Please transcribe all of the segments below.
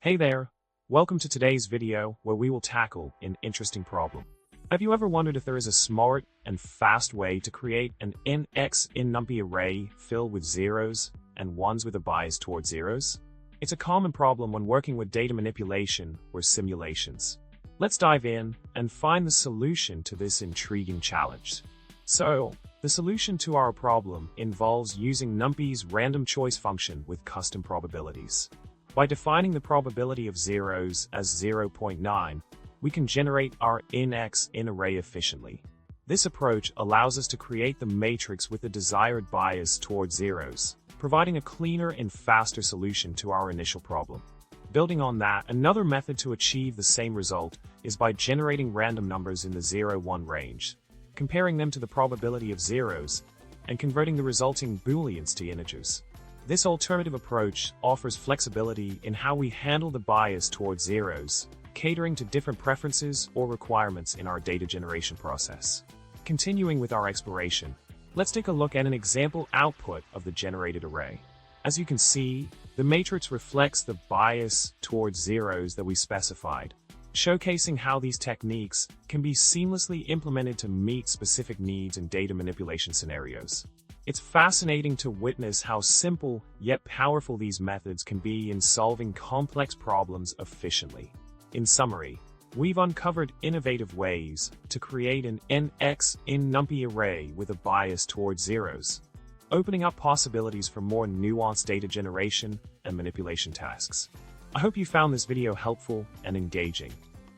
Hey there! Welcome to today's video where we will tackle an interesting problem. Have you ever wondered if there is a smart and fast way to create an NX in Numpy array filled with zeros and ones with a bias toward zeros? It's a common problem when working with data manipulation or simulations. Let's dive in and find the solution to this intriguing challenge. So, the solution to our problem involves using Numpy's random choice function with custom probabilities. By defining the probability of zeros as 0.9, we can generate our NX in array efficiently. This approach allows us to create the matrix with the desired bias toward zeros, providing a cleaner and faster solution to our initial problem. Building on that, another method to achieve the same result is by generating random numbers in the 0-1 range, comparing them to the probability of zeros, and converting the resulting booleans to integers. This alternative approach offers flexibility in how we handle the bias towards zeros, catering to different preferences or requirements in our data generation process. Continuing with our exploration, let's take a look at an example output of the generated array. As you can see, the matrix reflects the bias towards zeros that we specified, showcasing how these techniques can be seamlessly implemented to meet specific needs in data manipulation scenarios. It's fascinating to witness how simple yet powerful these methods can be in solving complex problems efficiently. In summary, we've uncovered innovative ways to create an NX in Numpy array with a bias towards zeros, opening up possibilities for more nuanced data generation and manipulation tasks. I hope you found this video helpful and engaging.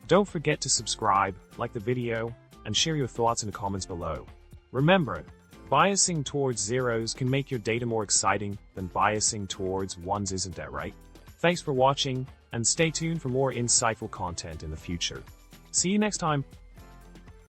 Don't forget to subscribe, like the video, and share your thoughts in the comments below. Remember, biasing towards zeros can make your data more exciting than biasing towards ones, isn't that right? Thanks for watching, and stay tuned for more insightful content in the future. See you next time.